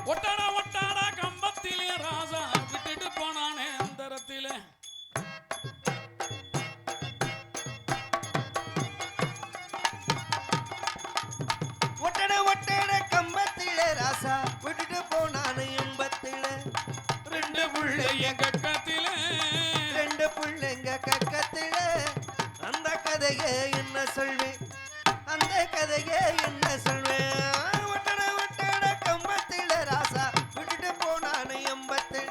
ஒட்டாட ஒட்டாட கம்பத்திலே ராசா விட்டுட்டு போனானே அந்தரத்திலே ஒட்டட ஒட்டட கம்பத்திலே ராசா விட்டுட்டு போனானு எம்பத்திலே ரெண்டு புள்ளைய கக்கத்திலே ரெண்டு புள்ளைங்க கக்கத்திலே அந்த கதையை என்ன சொல்வேன் அந்த கதையை என்ன சொல்வேன் ஒட்டட ஒட்டட கம்பத்திலே ராசா விட்டுட்டு போனானு எம்பத்திலே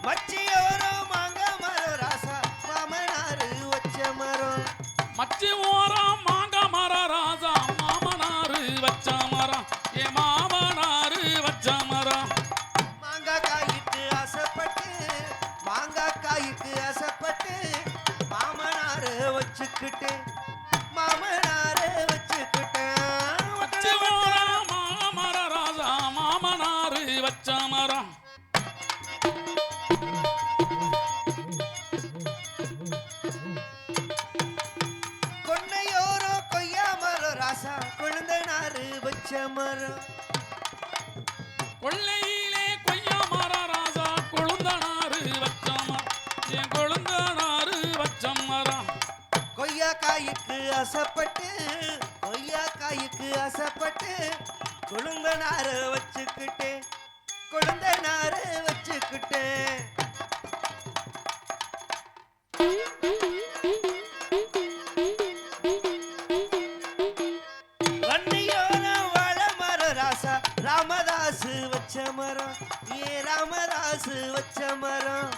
மச்சியோரோ மாங்க மரம் ராசா மாமனாரு வச்ச மரம் மச்சி ஓரம் மாங்க மரம் ராசா மாமனாரு வச்ச மரம் ஏ மாமனாரு வச்ச மரம் மாங்காய் காய்க்கு ஆசைப்பட்டு மாங்காய் காய்க்கு ஆசைப்பட்டு மாமனாரு வச்சுக்கிட்டு மாமனாரு வச்சுக்கிட்டேன் மச்சி ஓரம் மாங்க மரம் ராசா மாமனாரு வச்ச மரம் கொன்னையோரோ கொய்யா மரம் ராசா குழந்தனாரு வச்ச மரம் கொள்ளையிலே கொய்யா மரம் ராசா கொழுந்தனாரு வச்ச மரம் என் கொழுந்தனாரு வச்ச மரம் கொய்யா காய்க்கு ஆசைப்பட்டு கொய்யா காய்க்கு ஆசைப்பட்டு குழந்தனாரு வச்சுக்கிட்டு குழந்தனாரு வச்சுக்கிட்டு வன்னியோரம் வாழ மரம் ராசா ராமதாசு வச்ச மரம் ஏ ராமதாசு வச்ச மரம்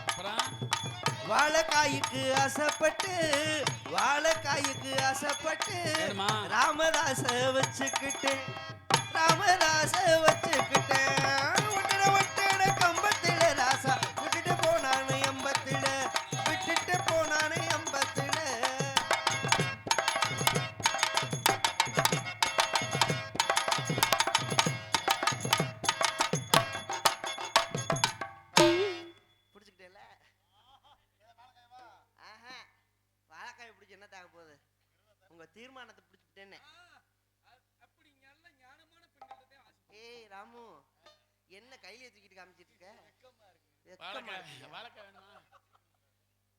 அப்புறம் வாழைக்காய்க்கு ஆசைப்பட்டு வாழைக்காய்க்கு ஆசைப்பட்டு வேணுமா? ராமதாச வச்சுக்கிட்டு ராமதாச வச்சுக்கிட்டு ஒட்டட ஒட்டட கம்பத்தில ராசா விட்டுட்டு போனானு எம்பத்தில விட்டுட்டு போனானு எம்பத்தில பிடிச்சிக்கிட்டேல ஆஹா வாழைக்காய் பிடிச்சி என்ன தாங்க போகுது உங்க தீர்மானத்தை பிடிச்சிக்கிட்டேன்னு ஏய் ராமு என்ன கையில தூக்கிட்டு காமிச்சிட்டு இருக்க வெக்கமா இருக்குல்ல? வாழைக்காய் வேணுமா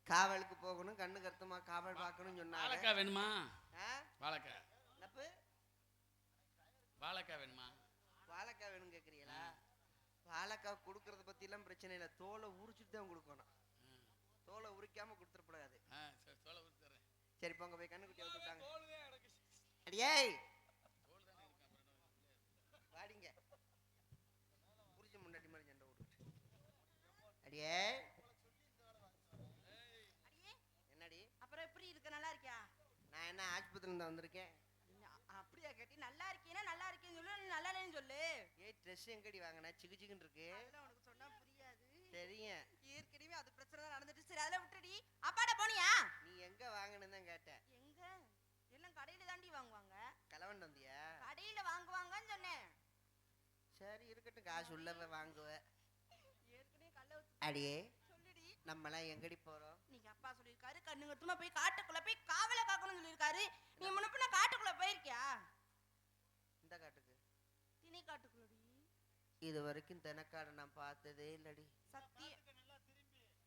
காவலுக்கு போகணும் கண்ணு கருத்துமா காவல் பார்க்கணும்னு சொன்னாங்க வாழைக்காய் வேணுமா ஆ? வாழைக்காய் நப்பு வாழைக்காய் வேணுமா வாழைக்காய் வேணும் கேக்குறீங்களா வாழைக்காய் கொடுக்கறத பத்தி எல்லாம் பிரச்சனை இல்லை தோலை உரிச்சுட்டு தான் கொடுக்கணும் தோலை உரிக்காம கொடுத்துடக்கூடாது சரி தோலை ஊத்துறேன் சரி போங்க போய் கண்ணுக்குட்டி வந்துட்டாங்க அடியேய் வாடிங்க புரிஞ்ச முன்னாடி மாதிரி சண்டை விட்டுட்டு அடியே என்னடி அப்புறம் எப்படி இருக்க நல்லா இருக்கியா நான் என்ன ஆஸ்பத்திரியில இருந்து வந்திருக்கேன் அப்படியா கேட்டி நல்லா இருக்கீனா நல்லா இருக்கேன்னு சொல்லு நீ நல்லா இல்லைன்னு சொல்லு ஏய் ட்ரெஸ் எங்கடி வாங்கின சிக்கு சிக்குன்னு இருக்கு அதெல்லாம் உனக்கு சொன்னா புரியாது தெரியும் ஏற்கனவே அது பிரச்சனை தான் நடந்துட்டு சரி அதெல்லாம் விட்டுடி அப்பாட போனியா நீ எங்க வாங்கினு தான் கேட்டேன் எங்க எல்லாம் கடையில தாண்டி வாங்குவாங்க கலவன் வந்தியா கடையில வாங்குவாங்கன்னு சொன்னேன் சரி இருக்கட்டும் காசு உள்ளவ வாங்குவேன் ஏற்கனவே கல்ல வச்சு அடியே சொல்லுடி நம்மளாம் எங்கடி போறோம் நீங்க அப்பா சொல்லியிருக்காரு கண்ணு கட்டுமா போய் காட்டுக்குள்ள போய் காவலை காக்கணும்னு சொல்லியிருக்காரு நீ முன்னப்பின காட்டுக்குள்ள போயிருக்கியா இந்த காட்டுக்கு திணை காட்டுக்குள்ளடி இது வரைக்கும் தெனக்காடு நான் பார்த்ததே இல்லடி சத்திய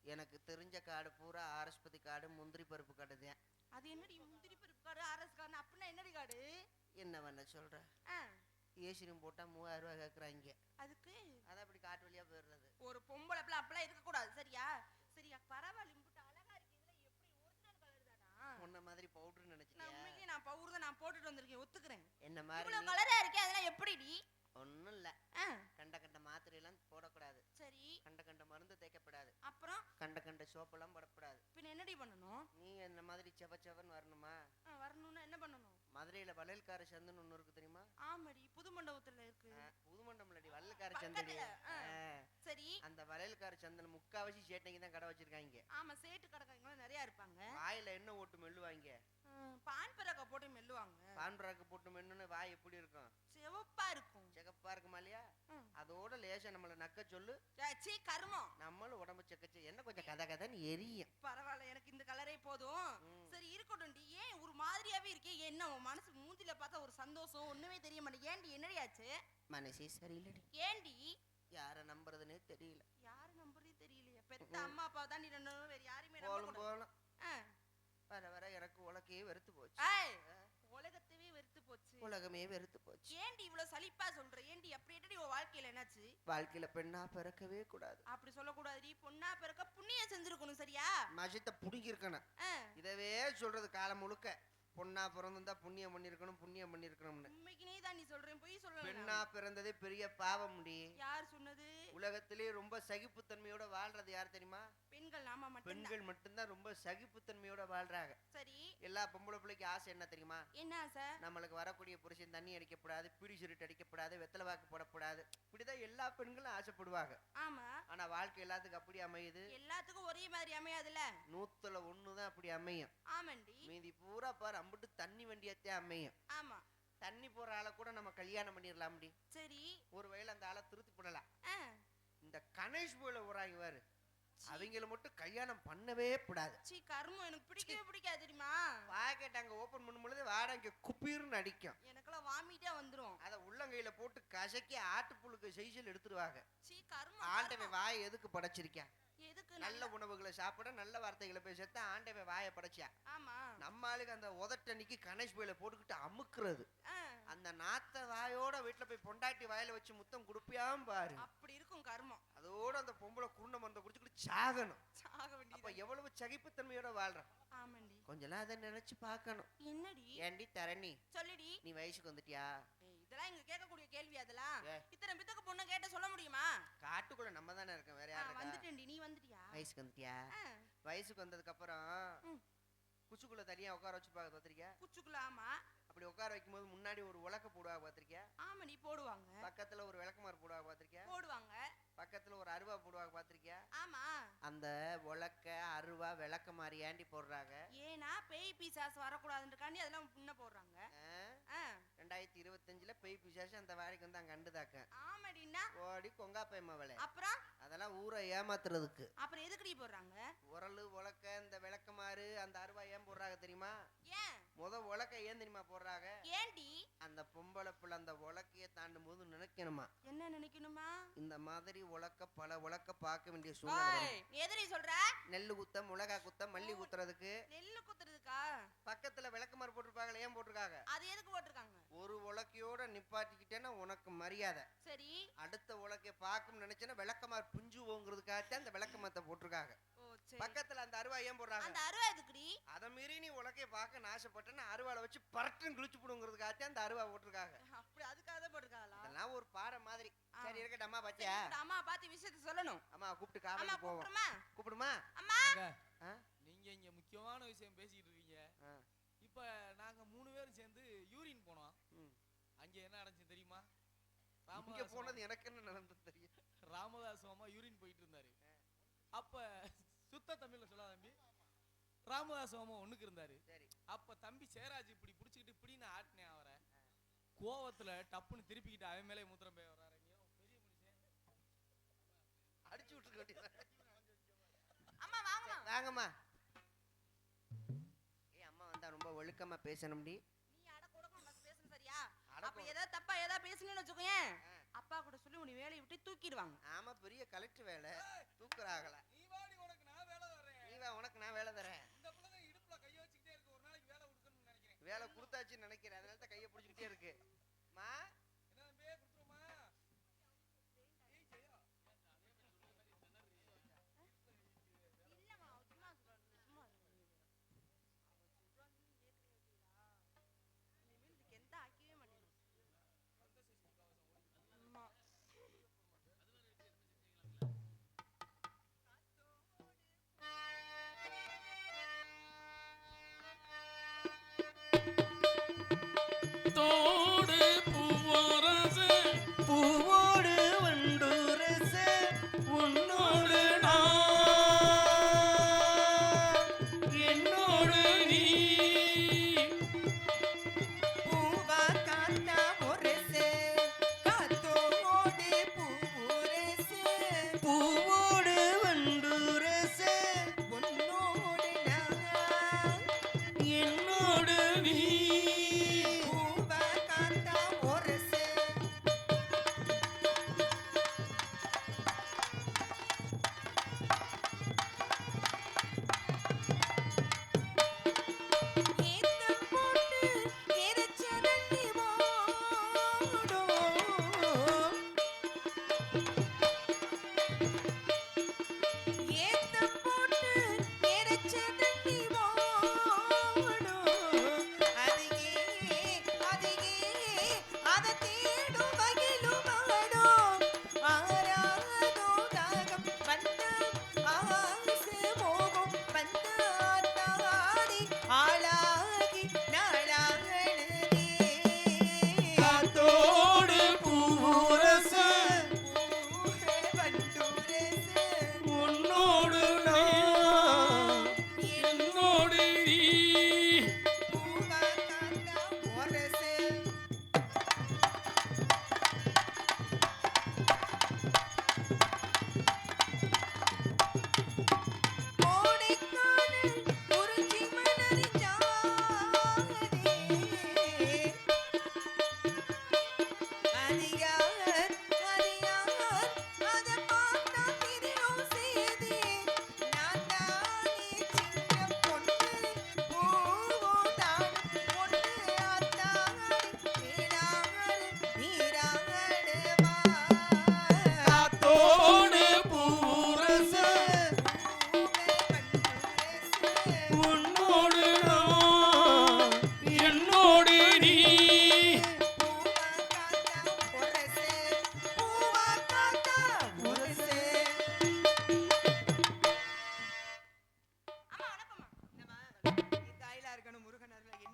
எனக்கு தெரிஞ்ச காடு பூரா ஆரஸ்பதி காடு முந்திரி பருப்பு காடு தான் அது என்னடி முந்திரி பருப்பு காடு ஆர்எஸ் காடு அப்படின்னா என்னடி காடு என்ன பண்ண சொல்ற ஏசினும் போட்டா 3000 ரூபாய் கேக்குறாங்க அதுக்கு அதான் அப்படி காட்டு வழியா போயிடுறது ஒரு பொம்பளை பிள்ளை அப்பெல்லாம் இருக்க கூடாது சரியா சரியா பரவாயில்ல இம்புட்டு அழகா இருக்கீங்களா எப்படி ஒரிஜினல் கலர் தானா உன்ன மாதிரி பவுடர் நினைச்சியா உண்மையிலேயே நான் பவுடர் தான் நான் போட்டுட்டு வந்திருக்கேன் ஒத்துக்கிறேன் என்ன மாதிரி இவ்வளவு கலரா இருக்கே அதெல்லாம் எப்படிடி ஒண்ணும் இல்ல கண்ட கண்ட மாத்திரை எல்லாம் போடக்கூடாது சரி கண்ட கண்ட மருந்து தேய்க்கப்படாது அப்புறம் கண்ட கண்ட சோப்பெல்லாம் போடக்கூடாது பின்ன என்னடி பண்ணணும் நீ என்ன மாதிரி செவச்சவன் வரணுமா வரணும்னா என்ன பண்ணணும் மதுரையில வளையல்கார சந்துன்னு ஒண்ணு இருக்கு தெரியுமா ஆமாடி புது மண்டபத்துல இருக்கு புது மண்டபம்லடி வள்ளக்கார சந்தடி சரி அந்த வளையல்கார சந்தன முக்காவாசி சேட்டைங்க தான் கடை வச்சிருக்காங்க ஆமா சேட்டு கடைக்காரங்க நிறைய இருப்பாங்க வாயில என்ன ஓட்டு மெல்லுவாங்க பான் பராக்க போட்டு மெல்லுவாங்க பான் பராக்க போட்டு மென்னுன்னு வாய் எப்படி இருக்கும் சிவப்பா இருக்கும் சிகப்பா இருக்குமா இல்லையா அதோட லேசா நம்மள நக்க சொல்லு சீ கருமம் நம்மளும் உடம்பு செக்கச்சு என்ன கொஞ்சம் கதை கதைன்னு எரியும் பரவாயில்ல எனக்கு எப்படி இருக்கே? என்ன உன் மனசு மூஞ்சில பார்த்தா ஒரு சந்தோஷம் ஒண்ணுமே தெரிய மாட்டேங்குது. ஏண்டி என்னடி ஆச்சு? மனசே சரியில்லடி. ஏண்டி? யாரை நம்புறதுனே தெரியல. யாரு நம்புறதே தெரியலையா? பெத்த அம்மா அப்பா தான் நீ நம்பணும், வேற யாரையுமே நம்ப போலும் கூடாது. போலும் வர வர எனக்கு உலகையே வெறுத்து போச்சு. ஏய், உலகத்தவே வெறுத்து போச்சு. உலகமே வெறுத்து போச்சு. ஏண்டி இவ்வளவு சலிப்பா சொல்ற? ஏண்டி அப்படி என்னடி உன் வாழ்க்கையில என்னாச்சு? வாழ்க்கையில பெண்ணா பிறக்கவே கூடாது. அப்படி சொல்லக்கூடாதுடி. பொண்ணா பிறக்க புண்ணியம் செஞ்சிருக்கணும், சரியா? மஜத்தை புடுங்கி இருக்கணும். ஆ, இதவே சொல்றது காலம் முழுக்க. பொண்ணா பிறந்திருந்தா புண்ணியம் பண்ணிருக்கணும், புண்ணியம் பண்ணிருக்கணும்னு. உண்மைக்குனே தான் நீ சொல்றேன், பொய் சொல்லல. பெண்ணா பிறந்ததே பெரிய பாவம் முடி. யார் சொன்னது? உலகத்திலே ரொம்ப சகிப்புத்தன்மையோட வாழ்றது யார் தெரியுமா? பெண்கள். நாம மட்டும். பெண்கள் மட்டும்தான் ரொம்ப சகிப்புத்தன்மையோட வாழ்றாங்க. சரி, எல்லா பொம்பளை பிள்ளைக்கு ஆசை என்ன தெரியுமா? என்ன சார்? நம்மளுக்கு வரக்கூடிய புருஷன் தண்ணி அடிக்கப்படாது, பீடி சுருட்டு அடிக்கப்படாது, வெத்தலை வாக்கு போடக்கூடாது. இப்படிதான் எல்லா பெண்களும் ஆசைப்படுவாங்க. ஆமா, ஆனா வாழ்க்கை எல்லாத்துக்கும் அப்படி அமையுது? எல்லாத்துக்கும் ஒரே மாதிரி அமையாதுல. 100ல 1 தான் அப்படி அமையும். ஆமாண்டி. மீதி பூரா பாரு அம்பிட்டு தண்ணி வண்டியத்தே அமையும். ஆமா. தண்ணி போற ஆளை கூட நம்ம கல்யாணம் பண்ணிடலாம். சரி. ஒருவேளை அந்த ஆளை திருத்தி போடலாம். ஆ, இந்த கணேஷ் போல ஊராங்க பாரு, அவங்கள மட்டும் கல்யாணம் பண்ணவே கூடாது. சீ கர்மம், எனக்கு பிடிக்கவே பிடிக்காது தெரியுமா? பாக்கெட் அங்க ஓபன் பண்ணும் பொழுது வாடகை இங்க குப்பீர்னு அடிக்கும். எனக்கெல்லாம் வாமிட்டே வந்துரும். அத உள்ளங்கையில போட்டு கசக்கி ஆட்டுப்புழுக்கு செய்சல் எடுத்துருவாங்க. சீ கர்மம். ஆண்டவன் வாயை எதுக்கு படைச்சிருக்கேன்? எதுக்கு? நல்ல உணவுகளை சாப்பிட, நல்ல வார்த்தைகளை பேசத்தான் ஆண்டவன் வாயை படைச்சா. ஆமா. நம்ம ஆளுக்கு அந்த உதட்டன்னைக்கு கணேஷ் போயில போட்டுக்கிட்டு அமுக்குறது. ஆ, அந்த நாத்த வாயோட வீட்டுல போய் பொண்டாட்டி வாயில வச்சு முத்தம் குடுப்பியாம் பாரு. அப்படி இருக்கும் கர்மம். அதோட அந்த பொம்பளை குருண மருந்தை குடிச்சுக்கிட்டு சாகணும். சாக அப்ப வேண்டியது. எவ்வளவு சகிப்புத்தன்மையோட வாழ்றான். ஆமாண்டி. கொஞ்சம் அதை நினைச்சு பார்க்கணும். என்னடி? ஏண்டி தரணி, சொல்லுடி. நீ வயசுக்கு வந்துட்டியா? ஏய், இதெல்லாம் இங்க கேட்கக்கூடிய கேள்வி அதெல்லாம். ஏ. இத்தனை பித்துக்கு பொண்ணு கேட்ட சொல்ல முடியுமா? காட்டுக்குள்ள நம்ம தானே இருக்கோம், வேற யார் இருக்கா? வந்துட்டேன்டி. நீ வந்துட்டியா? வயசுக்கு வந்துட்டியா? ஆ, வயசுக்கு வந்ததுக்கு அப்புறம் ம். குச்சுக்குள்ள தனியா உட்கார வச்சு பார்த்திருக்கியா? குச்சுக்குள்ள. ஆமா. அப்படி உட்கார வைக்கும் போது முன்னாடி ஒரு உலக்க போடுவாங்க பார்த்திருக்கியா? ஆமா, நீ போடுவாங்க. பக்கத்துல ஒரு விளக்குமாறு போடுவாங்க பார்த்திருக்கியா? போடுவாங்க. பக்கத்துல ஒரு அருவா போடுவாங்க பார்த்திருக்கியா? ஆமா. அந்த உலக்க அருவா விளக்க மாதிரி ஏண்டி போடுறாங்க? ஏன்னா பேய் பிசாசு வரக்கூடாதுன்றக்காண்டி அதெல்லாம் முன்ன போடுறாங்க. ஆ, 2025ல பேய் பிசாசு அந்த வாரிக்கு வந்து அங்க அண்டுதாக்க. ஆமாடின்னா. ஓடி கொங்காப்பை மவளே, அப்புறம் அதெல்லாம் ஊரை ஏமாத்துறதுக்கு. அப்புறம் எதுக்குடி போடுறாங்க? உரலு உலக்க இந்த விளக்கமாறு அந்த அருவா ஏன் போடுறாங்க தெரியுமா? ஏன்? உலக்க ஏன் தெரியுமா போடுறாங்க? ஏண்டி? அந்த பொம்பளை பிள்ளை அந்த உலக்கைய தாண்டும் போது நினைக்கணுமா, என்ன நினைக்கணுமா? இந்த மாதிரி உலக்க பல உலக்க பார்க்க வேண்டிய சூழ்நிலை வரும். நீ எதிரி சொல்ற? நெல்லு குத்த, மிளகா குத்த, மல்லி குத்துறதுக்கு நெல்லு குத்துறதுக்கா? பக்கத்துல விளக்குமாறு போட்டிருப்பாங்களே, ஏன் போட்டிருக்காங்க? அது எதுக்கு போட்டிருக்காங்க? ஒரு உலக்கையோட நிப்பாட்டிக்கிட்டேன்னா உனக்கு மரியாதை. சரி. அடுத்த உலக்கைய பார்க்கும் நினைச்சேன்னா விளக்கமாறு புஞ்சுவோங்கிறதுக்காகத்தான் அந்த விளக்கமாத்த போட்டிருக்காங்க. ஓ சரி. பக்கத்துல அந்த அருவா ஏன் போடுறாங்க? அந்த அருவா எதுக்குடி? அதை மீறி நீ உலக்கைய பார்க்க ஆசைப்பட்டேன்னா அருவாளை வச்சு பரட்டுன்னு கிழிச்சு போடுங்கிறதுக்காகத்தான் அந்த அருவா போட்டிருக்காங்க. அப்படி அதுக்காக தான் போட்டிருக்காங்களா? அதெல்லாம் ஒரு பாறை மாதிரி. சரி இருக்கட்டும், அம்மா பாத்தியா? அம்மா பார்த்து விஷயத்தை சொல்லணும். அம்மா கூப்பிட்டு அம்மா காலையில போவோம். கூப்பிடுமா? கூப்பிடுமா? அம்மா. ஆ? நீங்க இங்க முக்கியமான விஷயம் பேசிட்டு இருக்கீங்க. ஆ. இப்ப நாங்க 3 பேரும் சேர்ந்து யூரின் போனோம். ம். அங்க என்ன நடந்துச்சு தெரியுமா? இங்க போனது எனக்கு என்ன நடந்தது தெரியும். ராமதாஸ் மாமா யூரின் போயிட்டு இருந்தாரு. அப்ப சுத்த தமிழ்ல சொல்லாத தம்பி, ராமதாஸ் மாமா ஒண்ணுக்கு இருந்தாரு. சரி. அப்ப தம்பி சேராஜ் இப்படி புடிச்சுக்கிட்டு இப்படி நான் ஆட்டினேன் அவரை. கோவத்துல டப்புன்னு திருப்பிக்கிட்டு அவன் மேலே மூத்திரம் போய் வர்றாரு. பெரிய மனுஷன் அடிச்சு விட்டுருக்க வேண்டியது. அம்மா வாங்கம்மா. வாங்கம்மா. அம்மா வந்தா ரொம்ப ஒழுக்கமா பேசணும்டி. நீ அட கொடுக்க மத்த பேசணும், சரியா? அட அப்ப ஏதாவது தப்பா ஏதாவது பேசணும்னு வச்சுக்கோயேன், அப்பா கூட சொல்லி உன்னை வேலையை விட்டு தூக்கிடுவாங்க. ஆமா, பெரிய கலெக்டர் வேலை தூக்குறாங்கள. நீ வாடி, உனக்கு நான் வேலை தரேன். நீ வா, உனக்கு நான் வேலை தரேன். இந்த பிள்ளை இடுப்புல கைய வச்சுக்கிட்டே இருக்கு. ஒரு நாளைக்கு வேலை கொடுக்கணும்னு நினைக்கிறேன். வேலை கொடுத்தாச்சுன்னு நினைக்கிறேன், அதனால தான் கையை பிடிச்சிக்கிட்டே இருக்கு. மா என்ன தம்பி கொடுத்துருமா? இல்லம்மா, சும்மா சொல்றேன், சும்மா சொல்றேன். இனிமேல் இதுக்கு எந்த ஆக்கவே மாட்டேன். அம்மா.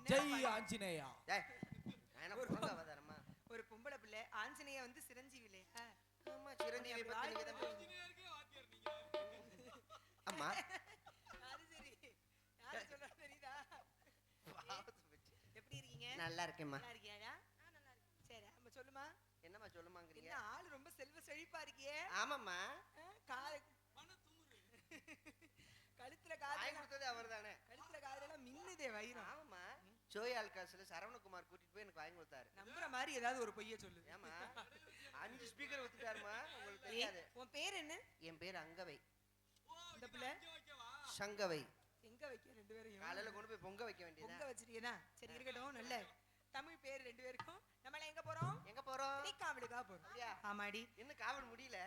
ஜெய் ஆஞ்சநேயா. டேய், நான் என்ன குரங்கு அவதாரமா? ஒரு பொம்பளை பிள்ளை ஆஞ்சநேயா வந்து சிரஞ்சீவி இல்லையா? ஆமா, சிரஞ்சீவி பத்தி நீங்க தான் ஆமா. அது சரி. யாரு சொல்றா தெரியுதா? எப்படி இருக்கீங்க? நல்லா இருக்கேம்மா. நல்லா இருக்கியாடா? நல்லா இருக்கேன். சரி, அம்மா சொல்லுமா. என்னம்மா சொல்லுமாங்கறீங்க? என்ன ஆளு ரொம்ப செல்வ செழிப்பா இருக்கியே? ஆமாம்மா. கழுத்துல வாங்கி காது கொடுத்ததே அவர்தானே. கழுத்துல காதெல்லாம் மின்னுதே வயிறும். ஆமாம்மா. ஜோயால் காசுல சரவணகுமார் கூட்டிட்டு போய் எனக்கு வாங்கி கொடுத்தாரு. நம்புற மாதிரி ஏதாவது ஒரு பொய்ய சொல்லு. ஏமா 5 ஸ்பீக்கர் வித்துட்டாருமா, உங்களுக்கு தெரியாது. உன் பேர் என்ன? என் பேர் அங்கவை. இந்த பிள்ளை சங்கவை. எங்க வைக்க ரெண்டு பேரையும்? காலையில கொண்டு போய் பொங்க வைக்க வேண்டியதா? பொங்க வச்சிருக்கேனா? சரி இருக்கட்டும். நல்ல தமிழ் பேர் ரெண்டு பேருக்கும். நம்மள எங்க போறோம்? எங்க போறோம்? காவலுக்கா போறோம். அப்படியா? ஆமாடி. இன்னும் காவல் முடியல.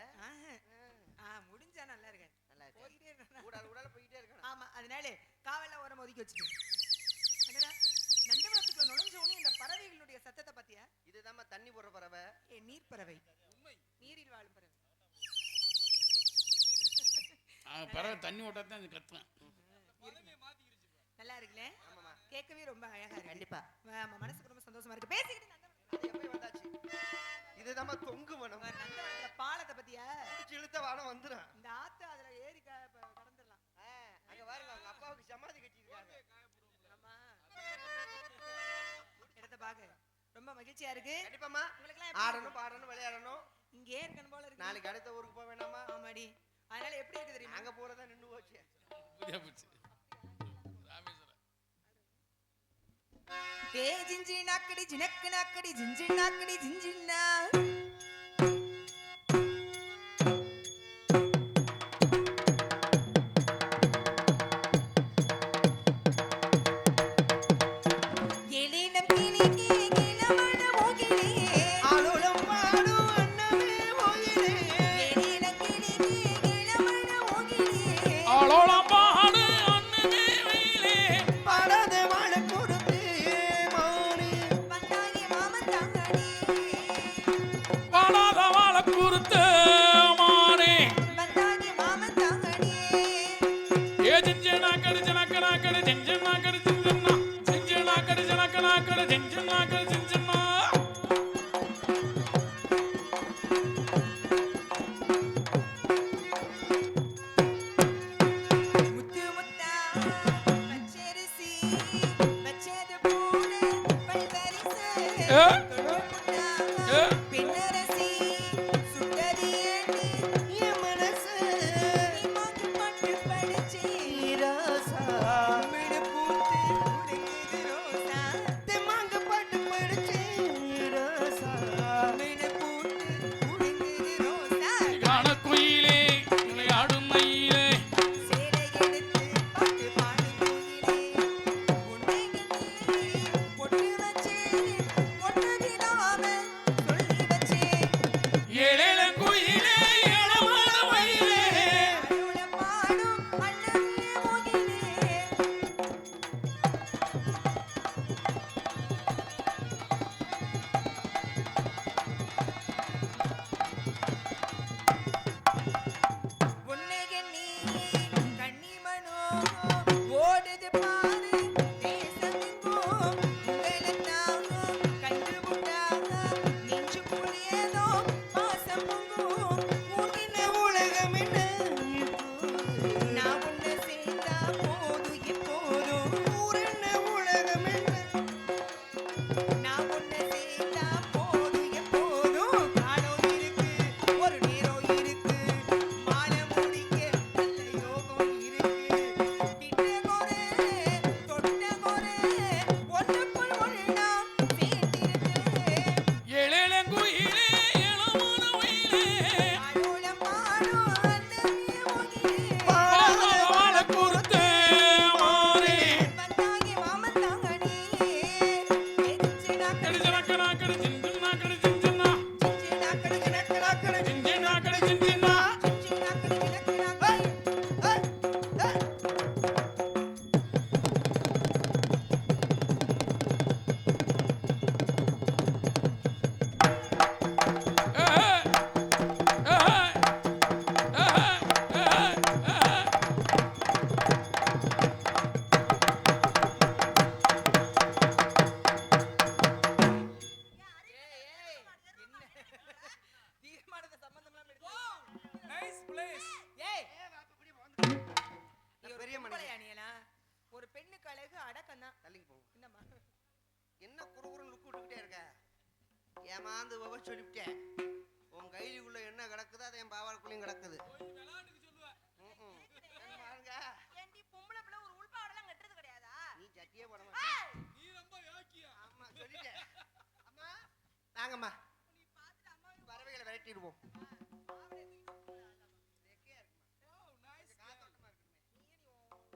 முடிஞ்சா நல்லா இருக்கேன். நல்லா இருக்கு. போயிட்டே இருக்கணும். ஊடால போயிட்டே இருக்கணும். ஆமா, அதனால காவல்ல ஓரம் ஒதுக்கி வச்சுட்டு. என்னடா நந்தவனத்துக்குள்ள நுழைஞ்ச உடனே இந்த பறவைகளுடைய சத்தத்தை பாத்தியா? இதுதாம்மா தண்ணி போடுற பறவை. நீர் பறவை. நீரில் வாழும் பறவை. பறவை தண்ணி ஓட்டத்தான் இது கத்துவேன். நல்லா இருக்குல்ல? ஆமாம்மா. கேட்கவே ரொம்ப அழகா இருக்கு. கண்டிப்பா. ஆமா, மனசுக்கு ரொம்ப சந்தோஷமா இருக்கு. பேசிக்கிட்டு அது எப்ப வந்தாச்சு? இதுதாம்மா தொங்கு வனம். நந்தவனத்துல பாலத்தை பத்தியா? பிடிச்சி இழுத்த வானம் வந்துரும். இந்த ஆத்து அதுல ஏறி கடந்துடலாம். அங்க பாருங்க, அவங்க அப்பாவுக்கு சமாதி கட்டியிருக்காங்க. ஆமா. இடத்த பாக்க ரொம்ப மகிழ்ச்சியா இருக்கு. கண்டிப்பாம்மா. உங்களுக்கு ஆடணும், பாடணும், விளையாடணும். இங்கே இருக்கணும் போல இருக்கு. நாளைக்கு அடுத்த ஊருக்கு போக வேணாமா? ஆமாடி. அதனால எப்படி இருக்கு தெரியுமா? அங்க போறதா நின்னு போச்சு. புரியா போச்சு. ராமேஸ்வரம். ஏ ஜிஞ்சி நாக்கடி ஜினக்கு நாக்கடி ஜிஞ்சி நாக்கடி ஜிஞ்சின்னா. எலினம் கிளிக்கி கிளமண மோகிலே ஆளுலம் பாடும் அன்னமே மோகிலே. எலினம் கிளிக்கி கிளமண மோகிலே ஆளோளம் பாடு அன்னமே வெயிலே. பாடாத வாழ கொடுத்து மாறி. வந்தாயே மாமன் தாங்கடி. பாடாத வாழ குறுத்து மாறே. வந்தாயே மாமன் தாங்கடி. ஏ ஜிஞ்சனா கடி ஜனக்கனா கடி ஜிஞ்சனா கடி ஜிஞ்சனா. ஜிஞ்சனா கடி ஜனக்கனா கடி ஜிஞ்சனா கடி ஜிஞ்சனா. முத்து முத்தா பச்சரிசி பச்சது போல பல்வரிசை ஏ? முத்தா ஏ? பின்னரசி சுட்டதி ஏண்டி என் மனசு நீ மாக்கு பட்டு படிச்சி ராசா. மிடு பூத்து பொம்பளையா நீ எல்லாம்? ஒரு பெண்ணுக்கு அழகு அடக்கம் தான். தள்ளிக்கு போங்க. என்னம்மா என்ன குறுகுறுன்னு லுக்கு விட்டுக்கிட்டே இருக்க? ஏமாந்து சொல்லிவிட்டேன். உன் கைலிக்குள்ள என்ன கிடக்குதோ அதை என் பாவாளுக்குள்ளயும் கிடக்குது. பாருங்க, ஏண்டி பொம்பளை பிள்ளை ஒரு உள்பாவடெல்லாம் கட்டுறது கிடையாதா? நீ சட்டியே போட மாட்டே. நீ ரொம்ப யோக்கியா. ஆமா சொல்லிட்டேன். அம்மா வாங்கம்மா, நீ பாத்துட்டு அம்மா பறவைகளை விரட்டிடுவோம்.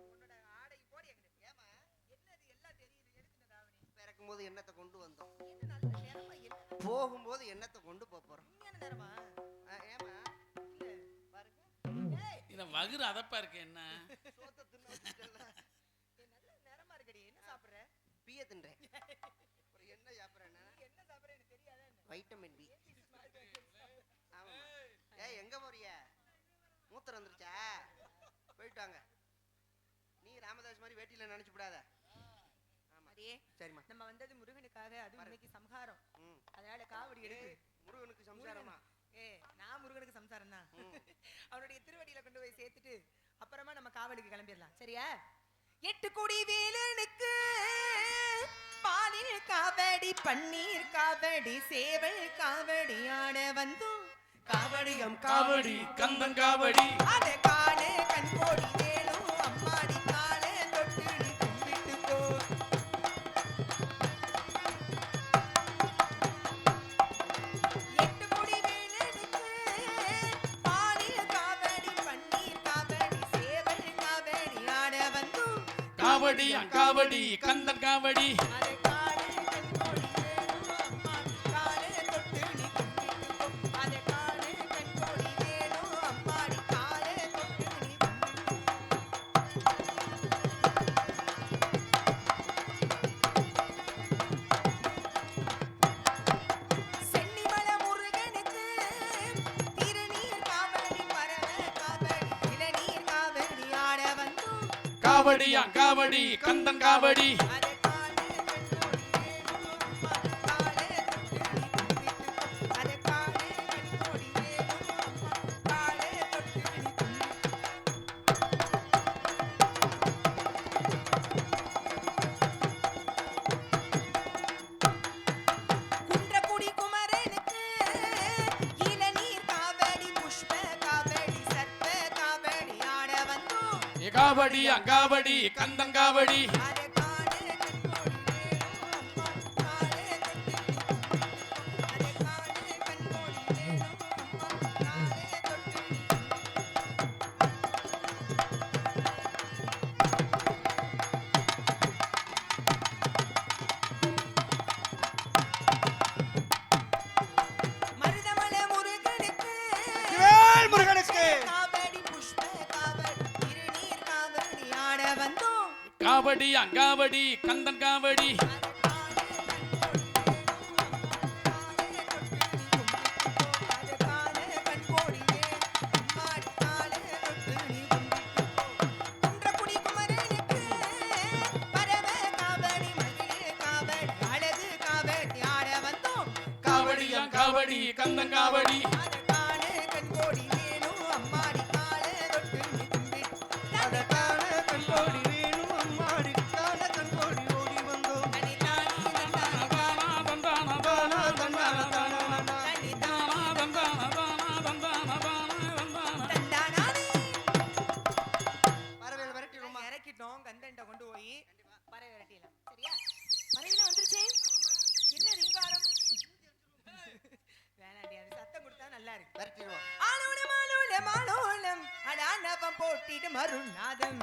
உன்னோட ஆடை போடி எங்க? ஏமா என்னது எல்லாம் தெரியுது? எடுத்துன தாவணி. பிறக்கும்போது எண்ணத்தை கொண்டு வந்தோம், என்ன நல்ல நேரமா என்ன போகும்போது எண்ணத்தை கொண்டு போறோம். உண்மையான நேரமா? ஏமா இல்ல பாருங்க, ஏய் இத வகுறு அதப்பா இருக்கு என்ன? சோத்த தின்னு வச்சுட்டல. நல்ல நேரமா இருக்குடி. என்ன சாப்பிடுற? பீய தின்றேன். அப்புறம் என்ன சாப்பிடுறேன்னா நீ என்ன சாப்பிடுற எனக்கு தெரியாதா என்ன? Vitamin B. ஆமா. ஏய் எங்க போறிய? மூத்திரம் வந்துருச்சா? போயிட்டு வாங்க. நீ ராமதாஸ் மாதிரி வேட்டியில நினைச்சு விடாத. ஆமா அடியே சரிம்மா. நம்ம வந்தது முருகனுக்காக, அதுவும் இன்னைக்கு சம்ஹாரம். ம். அதனால காவடி எடுக்கு. முருகனுக்கு சம்சாரமா? நான் முருகனுக்கு சம்சாரம் தான். ம். அவனுடைய திருவடியில கொண்டு போய் சேர்த்துட்டு அப்புறமா நம்ம காவலுக்கு கிளம்பிடலாம். சரியா? 8 கோடி வேலனுக்கு பாலில் காவடி, பன்னீர் காவடி, சேவல் காவடி ஆட வந்தோம். காவடியம் காவடி கந்தன் காவடி. அத காண கண்கோடி வேணும் அம்மாடி, கால தொட்டு நீ கும்பிட்டு போ. காவடி காவடி கந்தன் காவடி. காவடியா காவடி கந்தன் காவடி. காவடியா காவடி கந்தன் காவடி. காவடியா காவடி கந்தன் காவடி. காவடியா காவடி கந்தன் காவடி. கொண்டு போய் பறவை விரட்டிடலாம். சரியா? பறவையில வந்துருச்சே. என்ன ரீங்காரம்? வேணாண்டி, அது சத்தம் கொடுத்தா நல்லா இருக்கு. விரட்டிடுவோம். ஆலோலம் ஆலோலம் ஆலோலம் அடானவம் போட்டிடு மருநாதம்.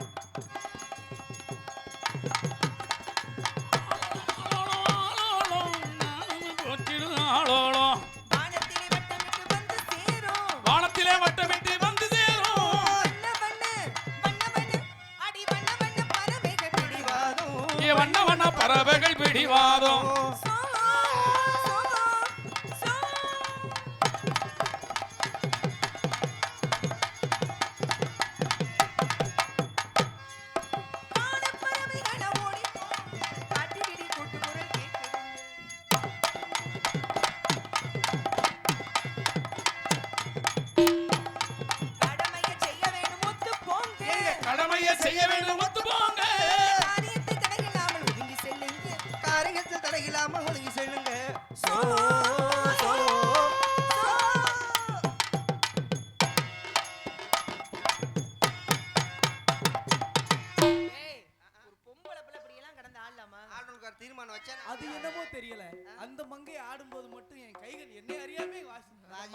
வானத்திலே வட்டமிட்டு வந்து சேரும். வானத்திலே வட்டமிட்டு வந்து சேரும். வண்ண வண்ண பறவைகள் பிடிவாதம். கடமையை செய்ய வேண்டும் ஆடும்போது மட்டும் என் கைகள் என்னை அறியாமே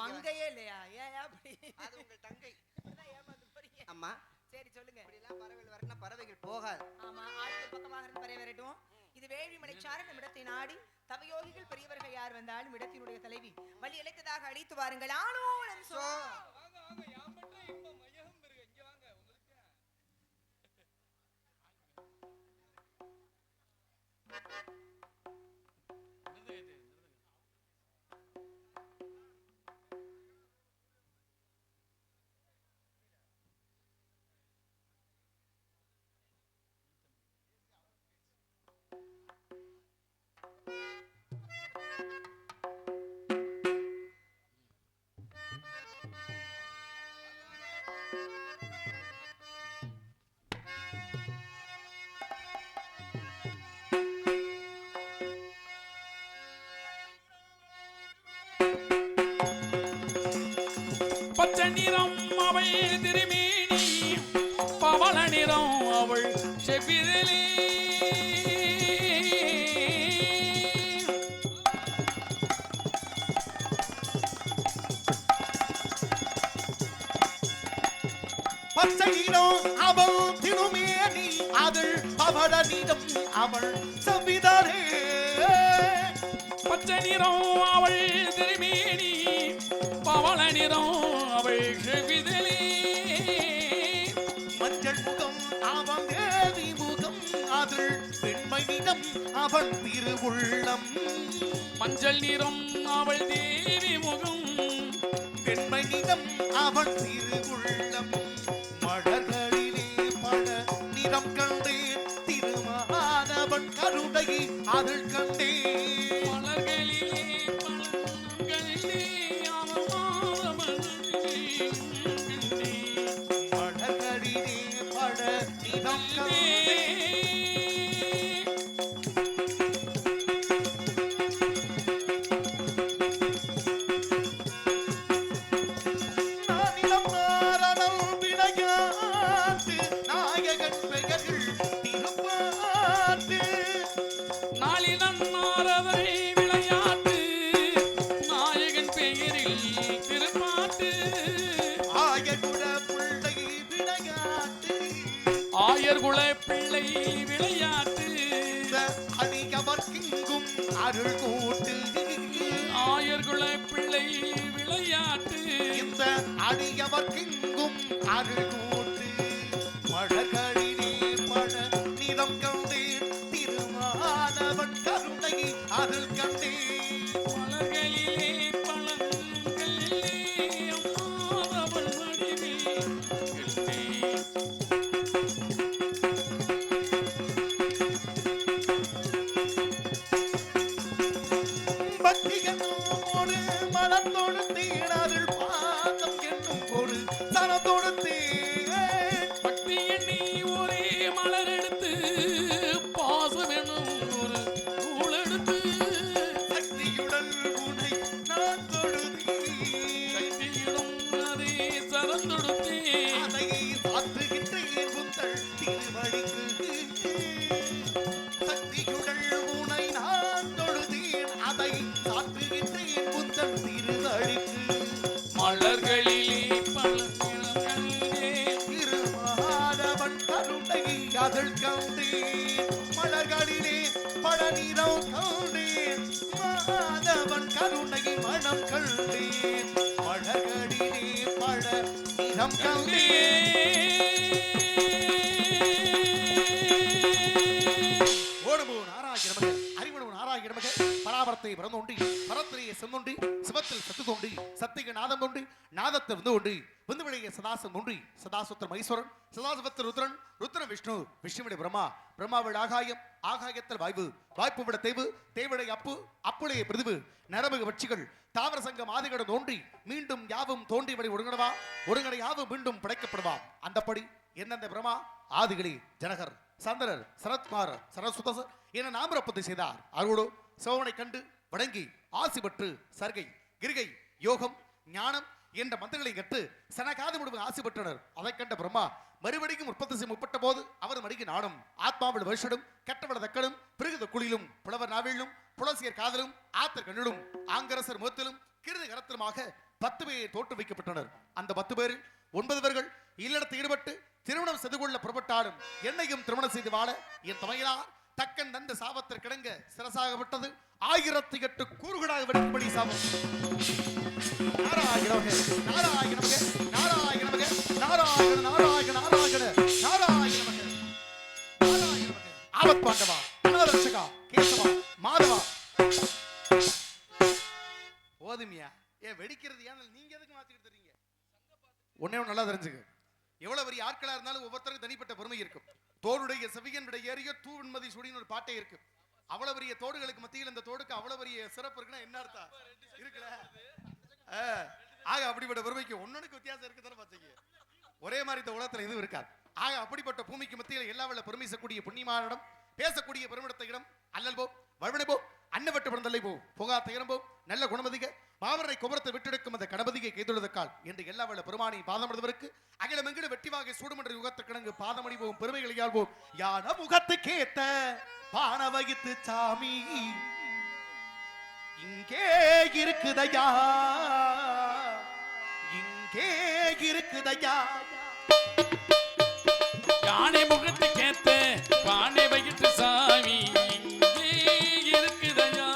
மங்கையே இல்லையா? ஏன் அப்படி? அது உங்கள் தங்கை. அதான் ஏமாந்து போறீங்க. அம்மா சரி சொல்லுங்க. இப்படிலாம் பறவைகள் வரனா பறவைகள் போகாது. ஆமா, ஆளுக்கு பக்கமாக இருந்து பறவை வரட்டும். இது வேள்விமலை சாரணம் இடத்தை நாடி தவயோகிகள் பெரியவர்கள் யார் வந்தாலும் இடத்தினுடைய தலைவி வழி இழைத்ததாக அழைத்து வாருங்கள். ஆனோளம் சோ. வாங்க வாங்க யாம்பற்ற இன்பம் மையகம் பெருக. இங்க வாங்க உங்களுக்கு. பச்சை நிறம் அவள் திருமேனி, பவள நிறம் அவள் செவ்விதழே. பச்சை நிறம் அவள் திருமேனி, அதில் பவள நிறம் அவள் செவ்விதழே. பச்சை நிறம் அவள் திருமேனி, பவள நிறம் அவள் செவ்விதழே. மஞ்சள் முகம் அவன் தேவி முகம், அதில் பெண்மை நிறம் அவன் திருவுள்ளம். மஞ்சள் நிறம் அவள் தேவி முகம், பெண்மை நிறம் அவன் திருவுள்ளம். மலர்களிலே பல நிறம் கண்டேன், திருமானவன் கருணை அதில் கண்டேன். மலர்களிலே பழங்களிலே அவள் மாதவனிலே கண்டேன். மலர்களிலே பல நிறம் கண்டேன். நானிலம் நாரணம் விளையாட்டு, நாயகன் பெயர்கள் திருப்பாட்டு. நாளிதன் நாரதரை விளையாட்டு, நாயகன் பெயரில் திருப்பாட்டு. ஆயகுட பிள்ளை விளையாட்டு, ஆயர்குல பிள்ளை விளையாட்டு. இந்த அடியவர்க்கிங்கும் அருள் கூட்டு. ஆயர்குல பிள்ளை விளையாட்டு. இந்த அடியவர்க்கிங்கும் அருள் கூட்டு. மலர்களிலே பல நிறம் கண்டேன், திருமானவன் கருணை அதில் கண்டேன். மலர்களிலே பழங்களிலே அம்மாவள் வடிவே கண்டேன். பக்தி என்னும் ஒரு மனம் தொடுத்தேன், அதில் பாதம் என்னும் ஒரு தனம் தொடுத்தேன். பக்தி எண்ணி ஒரே மலர் எடுத்து, பாசம் எனும் ஒரு நூல் எடுத்து. சக்தியுடன் உனை நான் தொழுதேன், சக்தியிடம் அதே சரந்தொடுத்தேன். அதை சாத்துகின்றேன் உந்தள் திருவடிக்கு. சக்தியுடன் உனை நான் தொழுதேன், அதை சாத்துகின்றேன் உந்தள் திருவடிக்கு. மலர்களிலே பழங்களிலே திருமானவன் கருணை அதில் கண்டேன். மலர்களிலே பல நிறம் கண்டேன், மாதவன் கருணை மனம் கண்டேன். மலர்களிலே பல நிறம் கண்டேன். ஓடுமோ நாராயணமக, அறிவனு நாராயணமக, பராபரத்தை பிறந்தோண்டி, பரத்திரையை செந்தோண்டி, சிவத்தில் சத்து தோண்டி, சத்திக நாதம் தோண்டி, நாதத்தை வந்து கொண்டு, விந்துவிடைய சதாசம் தோண்டி, சதாசுத்திர மைஸ்வரன், சதாசிவத்தில் ருத்ரன், ருத்ரன் விஷ்ணு, விஷ்ணுவிட பிரம்மா, பிரம்மாவிட ஆகாயம், ஆகாயத்தில் வாய்வு, வாய்ப்பு விட தேவு, தேவிடை அப்பு, அப்புளைய பிரிவு, நரம்பு பட்சிகள், தாவர சங்கம் ஆதிகட தோன்றி, மீண்டும் யாவும் தோன்றி வழி ஒருங்கடவா, ஒருங்கடை யாவும் மீண்டும் படைக்கப்படுவாம். அந்தப்படி எந்தெந்த பிரம்மா ஆதிகளி ஜனகர், சந்திரர், சரத்குமார், சரஸ்வதர் என நாமரப்பத்தை செய்தார். அருளோ சோவனை கண்டு வணங்கி ஆசி பெற்று சர்கை, கிரிகை, யோகம், ஞானம் என்ற மந்திரங்களை கட்டு சனகாதி முழுவதும் ஆசி பெற்றனர். அதை கண்ட பிரம்மா மறுபடிக்கும் உற்பத்தி முற்பட்ட போது அவர் மடிக்கு நாடும் ஆத்மாவில் வருஷடும் கெட்டவள தக்கடும் பிறகுத குளிலும் புலவர் நாவிலும் புலசியர் காதலும் ஆத்தர் கண்ணிலும் ஆங்கரசர் முகத்திலும் கிருதி கரத்திலுமாக 10 பேர் தோற்று வைக்கப்பட்டனர். அந்த 10 பேரில் 9 பேர்கள் இல்லடத்தில் ஈடுபட்டு திருமணம் செய்து கொள்ள புறப்பட்டாலும் என்னையும் திருமணம் செய்து வாழ என் தமையனார் தக்கன் தந்த சாபத்திற்கிடங்க சிரசாகப்பட்டது 1008 கூறுகளாக வெடிக்கும்படி சாபம். நாராயணமக நாராயணமக நாராயணமக நாராயண நாராயண நாராயண நாராயணமக நாராயணமக ஆபத் பாண்டவா அநாதரட்சகா கேசவா மாதவா. போதுமியா வெடிக்கிறது ஏன் நீங்க எதுக்கு மாத்திக்கிட்டு இருக்கீங்க? ஒன்னே நல்லா தெரிஞ்சுக்க, எவ்வளவு பெரிய ஆட்களா இருந்தாலும் ஒவ்வொருத்தருக்கும் தனிப்பட்ட பெருமை இருக்கும். தோடுடைய செவியன் விட ஏறிய தூவன்மதி சுடின்னு ஒரு பாட்டே இருக்கு. அவ்வளவு பெரிய தோடுகளுக்கு மத்தியில் இந்த தோடுக்கு அவ்வளவு பெரிய சிறப்பு இருக்குன்னா என்ன அர்த்தம் இருக்குல்ல? ஆக அப்படிப்பட்ட பெருமைக்கு ஒன்னொன்னுக்கு வித்தியாசம் இருக்குதானே பாத்தீங்க. ஒரே மாதிரி இந்த உலகத்துல எதுவும் இருக்காது. ஆக அப்படிப்பட்ட பூமிக்கு மத்தியில் எல்லா வல்ல பெருமைசக்கூடிய புண்ணியமானிடம் பேசக்கூடிய பெருமிடத்த இடம் அல்லல் போ வழுவனை போ அன்னவட்டு பிறந்தல்லை போ புகாத்த இடம் போ நல்ல குணமதிக மாவரை குமரத்தை விட்டெடுக்கும் அந்த கணபதியை கைதொழுதக்கால் என்று எல்லா வல்ல பெருமானி பாதமிடுவதற்கு அகிலமெங்கிடு வெட்டிவாகை சூடுமன்ற யுகத்து கிணங்கு பாதமணி போகும் பெருமைகளை போம் யான முகத்துக்கேத்த பான வகித்து சாமி இங்கே இருக்குதையா இங்கே இருக்குதையா. யானை முகத்துக்கேத்த பானை வகிட்டு சாமி இங்கே இருக்குதையா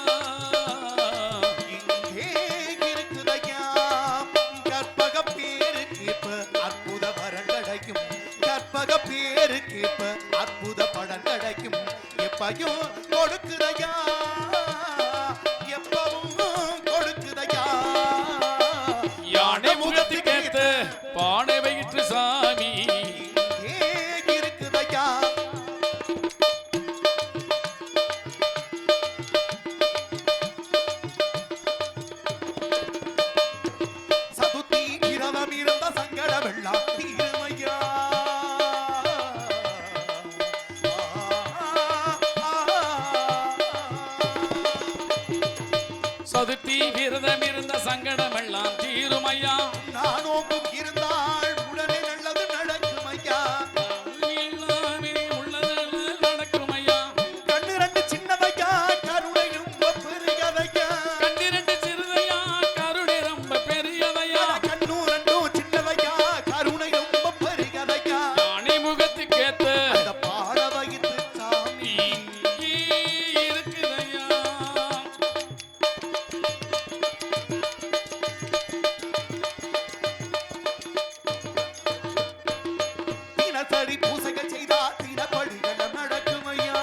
இங்கே இருக்குதையா. கற்பக பேருக்கு இப்ப அற்புத பலன் கிடைக்கும். கற்பக பேருக்கு இப்ப அற்புத பலன் கிடைக்கும். எப்பையும் கொடுக்குதையா எப்பவும் கொடுக்குதையா. யானை முகத்துக்கேத்த பானை வகிட்டு சாமி சதுர்த்தி விரதம் இருந்த சங்கடமெல்லாம் தீருமையா. நானோக்கும் இருந்தால் உடனே நல்லது நடக்கும் ஐயா. எல்லாமே உள்ளது நடக்குமையா. கண்ணு ரெண்டு சின்னதையா கருணை ரொம்ப பெரியதையா. கண்ணு ரெண்டு சிறுதையா கருணை ரொம்ப பெரியதையா. கண்ணு ரெண்டும் சின்னதையா கருணை ரொம்ப பெரியதையா. யானை முகத்துக்கேத்த அந்த பாட வகித்து சாமி இங்கே இருக்குதையா. தினசரி பூசைகள் செய்தா தினப்படிகள் நடக்கும் ஐயா.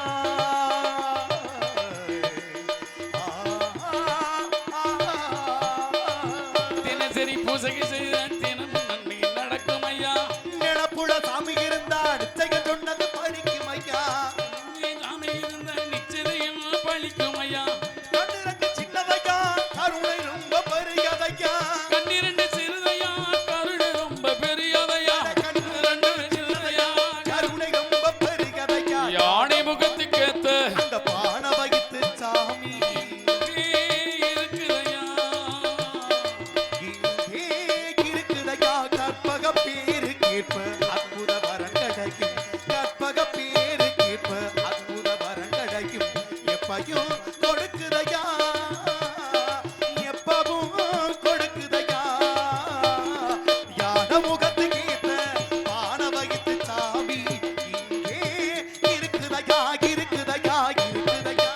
தினசரி பூசைக்கு செய்த தினமும் நன்மை நடக்குமையா. நிலப்புல சாமி இருந்தா நிச்சயம் சொன்னது படிக்கும் ஐயா. சாமி இருந்த நிச்சயம் பழிக்குமையா. கண்ணு ரெண்டு சின்னதையா கருணை ரொம்ப பெரியதையா. கண்ணிரண்டு சிறுதையா கருணை ரொம்ப பெரியதையா. ரெண்டு சிறுதையா கருணை ரொம்ப பெரியதையா. யானை முகத்துக்கேத்த அந்த பான வகித்து சாமி இங்கே இருக்குதையா. இங்கே இருக்குதையா. கற்பக பேரு கேட்ப அற்புத வரம் கிடைக்கும். கற்பக பேரு கேட்ப அற்புத வரம் கிடைக்கும். எப்பையும் கொடுக்குதையா எப்பவும் கொடுக்குதையா. யான முகத்துக்கு ஏத்த பான வகித்து சாமி இங்கே இருக்குதையா இருக்குதையா இருக்குதையா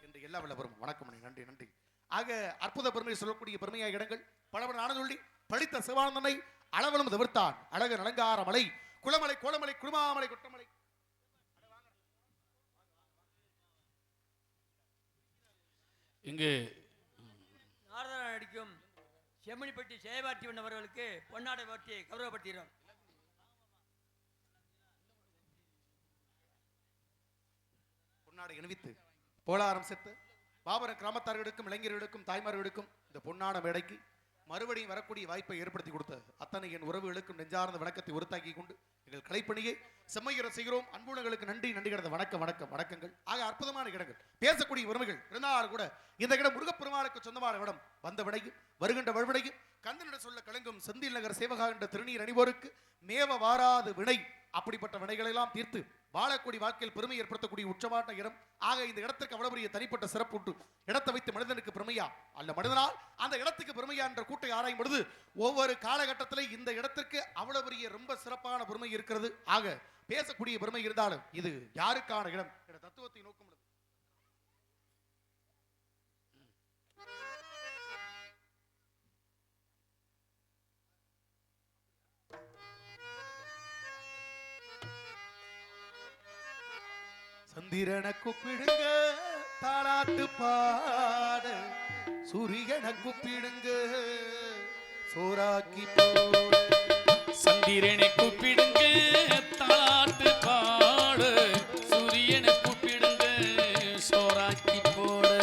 என்று எல்லா வல்லவரும் வணக்கம் நன்றி நன்றி. ஆக அற்புத பெருமை சொல்லக்கூடிய பெருமையாக இடங்கள் பலவன் ஆனதுள்ளி படித்த சிவானந்தனை அளவலும் தவிர்த்தான் அழகு அலங்கார மலை குளமலை கோலமலை குடுமாமலை கொட்டமலை. இங்கு நாரதன் அடிக்கும் செம்மணிப்பட்டி செயபாட்டி அவர்களுக்கு பொன்னாடை பாட்டி கௌரவப்படுத்துகிறோம். பொன்னாடை அணிவித்து போலாரம் செத்து பாபர கிராமத்தார்களுக்கும் இளைஞர்களுக்கும் தாய்மார்களுக்கும் இந்த பொன்னான மேடைக்கு மறுபடியும் வரக்கூடிய வாய்ப்பை ஏற்படுத்தி கொடுத்த அத்தனை என் உறவுகளுக்கும் நெஞ்சார்ந்த வணக்கத்தை உறுத்தாக்கி கொண்டு எங்கள் கலைப்பணியை செம்மையுற செய்கிறோம். அன்புலங்களுக்கு நன்றி நன்றி கிடந்த வணக்கம் வணக்கம் வணக்கங்கள். ஆக அற்புதமான இடங்கள் பேசக்கூடிய உரிமைகள் இருந்தாலும் கூட இந்த இடம் முருகப்பெருமாளுக்கு சொந்தமான இடம். வந்த விடையும் வருகின்ற வழிவிடையும் கந்தனிட சொல்ல கலங்கும் செந்தில் நகர் சேவகா என்ற திருநீர் அணிவோருக்கு மேவ வாராது வினை. அப்படிப்பட்ட வினைகளை எல்லாம் தீர்த்து வாழக்கூடிய வாழ்க்கையில் பெருமை ஏற்படுத்தக்கூடிய உச்சமான இடம். ஆக இந்த இடத்திற்கு அவ்வளவு பெரிய தனிப்பட்ட சிறப்பு உண்டு. இடத்தை வைத்து மனிதனுக்கு பெருமையா அல்ல, மனிதனால் அந்த இடத்துக்கு பெருமையா என்ற கூட்டை ஆராயும் பொழுது ஒவ்வொரு காலகட்டத்திலே இந்த இடத்திற்கு அவ்வளவு பெரிய ரொம்ப சிறப்பான பெருமை இருக்கிறது. ஆக பேசக்கூடிய பெருமை இருந்தாலும் இது யாருக்கான இடம் என்ற தத்துவத்தை நோக்கும் சந்திரனை கூப்பிடுங்க தாளாட்டு பாட, சூரியனை கூப்பிடுங்க சோறாக்கி போட. சந்திரனை கூப்பிடுங்க தாளாட்டு பாடு, சூரியனை கூப்பிடுங்க சோறாக்கி போடு.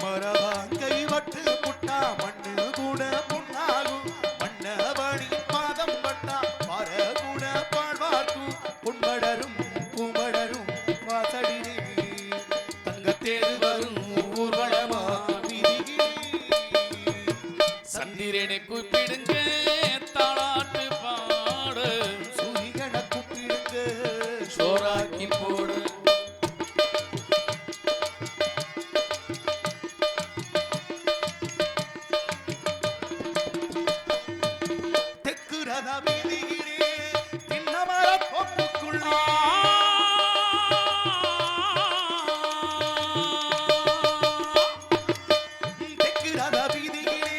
மரவாங்கை வட்டு புட்டா மண்ணு கூட புண்ணாகும், மன்னவழி பாதம் பட்டா மர கூட பாழ்வார்க்கும். பொன்மடரும் பூமடரும் வாசடினே தங்கத்தேரு வரும் ஊர்வலமா வீதியிலே. சந்திரனை கூப்பிடுங்க தாளாட்டு பாடு, சூரியனை கூப்பிடுங்க சோறாக்கி போடு. தெற்கு ரத வீதியிலே தின்னமர தோப்புக்குள்ளே. தெற்கு ரத வீதியிலே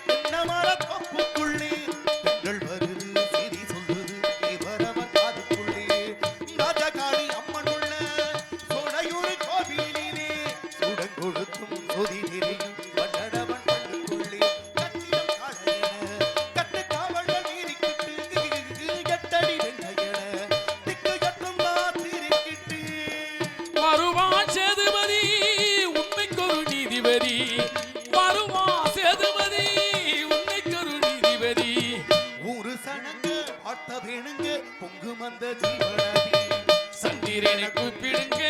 தின்னமர தோப்புக்குள்ளே பெண்கள் வருது செய்தி சொல்லுது தேவரவர் காதுக்குள்ளே. ராஜகாளி அம்மன் உள்ள சோழையூர் கோவிலிலே சுடங்கொழுத்தும் சொதி நெறியும் வண்ணடவன் பண்ணுக்குள்ளே. கச்சிதம் காளையன கட்டு காவல்கள் நீரிக்கிட்டு எட்டடி வெண்டையன திக்கு எட்டும் மாத்திரிக்கிட்டு. வருவா சேதுபதி உண்மைக்கொரு நீதிபதி, வருவா சேதுபதி உண்மைக்கொரு நீதிபதி. ஊரு சனங்க பார்த்த வேணுங்க பொங்கும் அந்த ஜீவனதி. சந்திரனை கூப்பிடுங்க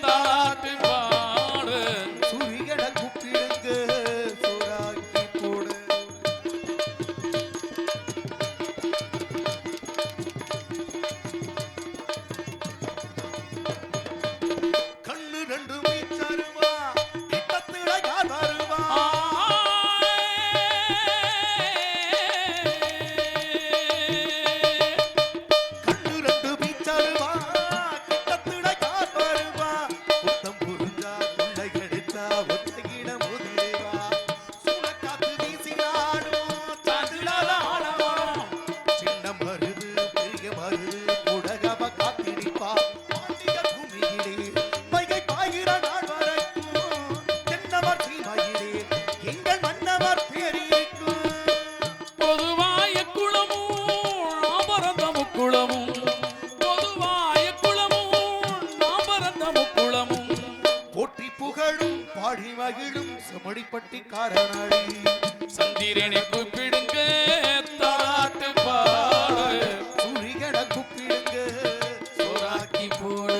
தாளாட்டு பாடு, சூரியனை கூப்பிடுங்க சோறாக்கி போடு. கண்ணு ரெண்டு மீச்சருவா கிட்டத்துல யார் வருவா. கண்ணு ரெண்டு மீச்சருவா கிட்டத்துல யார் வருவா. புத்தம் புரிஞ்சா கொள்ளை கிடைச்சா ஒத்தையிட முதலேவா. சூளக்காத்து வீசினாடும் சாந்திடாத ஆடவரம். சின்ன மருது பெரிய மருது உடகவ காத்திடிப்பா. பாண்டிய பூமியிலே வைகை பாயிர நாள் வரைக்கும் தென்னவர் சீமையிலே எங்கள் மன்னவர் பேரிக்கும். பொதுவாய குளமும் நாம் பறந்த முக்குளமும், பொதுவாய குளமும் நாம் பறந்த முக்குளமும். போற்றி புகழும் பாடி மகிழும் செமடிப்பட்டி காரணி. சந்திரனை கூப்பிடுங்க தாளாட்டு பாடு, சூரியனை கூப்பிடுங்க சோறாக்கி போடு.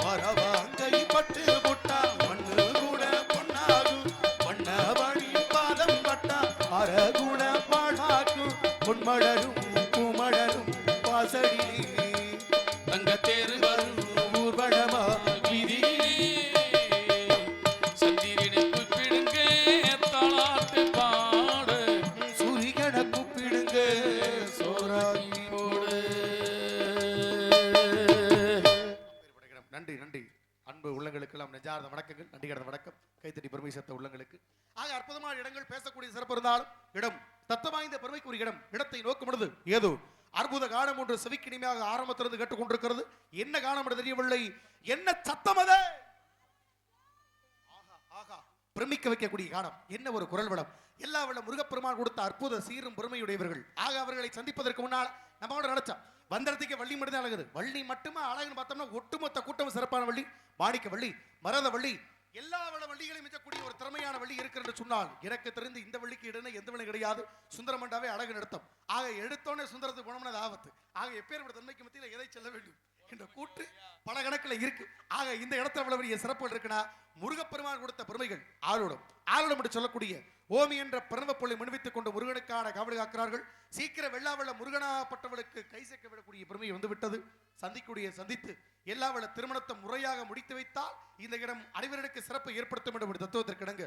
மரவாங்கை பட்டு புட்டா மண்ணு கூட பொன்னாகும், மன்னவழி பாதம் பட்டா மரகுண பாழாக்கும். பொன்மடரும் பூமடரும் வாசடிலே தங்கத்தேரு வரும் ஊர்வலமா வீதியிலே. சந்திரனை கூப்பிடுங்க தாளாட்டு பாடு, சூரியனை கூப்பிடுங்க சோறாக்கி போடு. நன்றி நன்றி அன்பு உள்ளங்களுக்கெல்லாம் நெஞ்சார்ந்த வணக்கங்கள், நன்றி கடந்த வணக்கம். கைத்தட்டி பெருமை சேர்த்த உள்ளங்களுக்கு. ஆக அற்புதமான இடங்கள் பேசக்கூடிய சிறப்பு இருந்தாலும் இடம் தத்துவ வாய்ந்த பெருமைக்குரிய இடம். இடத்தை நோக்கும் பொழுது ஏதோ அற்புத கானம் ஒன்று செவிக்கினிமையாக ஆரம்பத்திலிருந்து கேட்டுக்கொண்டிருக்கிறது. என்ன கானம் என்று தெரியவில்லை, என்ன சத்தம் அது. ஆகா ஆகா, பிரமிக்க வைக்கக்கூடிய கானம். என்ன ஒரு குரல் வளம். எல்லா வள முருகப்பெருமான் கொடுத்த அற்புத சீரும் பெருமையுடையவர்கள். ஆக அவர்களை சந்திப்பதற்கு முன்னால் நம்மளோட நினைச்சோம் வந்தறதுக்கு வள்ளி மட்டும் தான் அழகுது. வள்ளி மட்டுமா அழகுன்னு பார்த்தோம்னா ஒட்டுமொத்த கூட்டம் சிறப்பான வள்ளி, மாணிக்க வள்ளி, மரத வள்ளி, எல்லா வள்ளிகளையும் மிச்சக்கூடிய ஒரு திறமையான வள்ளி இருக்கிறது சொன்னால் எனக்கு தெரிந்து இந்த வள்ளிக்கு இடனே எந்த வழி கிடையாது. சுந்தரமண்டாவே அழகு நிறுத்தம். ஆக எடுத்தோன்னே சுந்தரத்துக்கு போனோம்னா ஆபத்து. ஆக எப்பேற்பட்ட தன்மைக்கு மத்தியில் எதை செல்ல வேண்டும் என்ற கூட்டு பல கணக்கில் இருக்கு. ஆக இந்த இடத்துல அவ்வளவு பெரிய சிறப்புகள் இருக்குன்னா முருகப்பெருமான் கொடுத்த பெருமைகள் ஆளோடும் ஆளோடும் என்று சொல்லக்கூடிய ஓமி என்ற பிறந்த பொருளை முன்வைத்துக் கொண்டு முருகனுக்கான காவடி காக்கிறார்கள். சீக்கிரம் வெள்ளாவள முருகனாப்பட்டவளுக்கு கை சேர்க்க விடக்கூடிய பெருமை வந்துவிட்டது. சந்தித்து எல்லாவள திருமணத்தை முறையாக முடித்து வைத்தால் இந்த இடம் அனைவருக்கு சிறப்பு ஏற்படுத்தும் என்ற ஒரு தத்துவத்திற்கிடங்க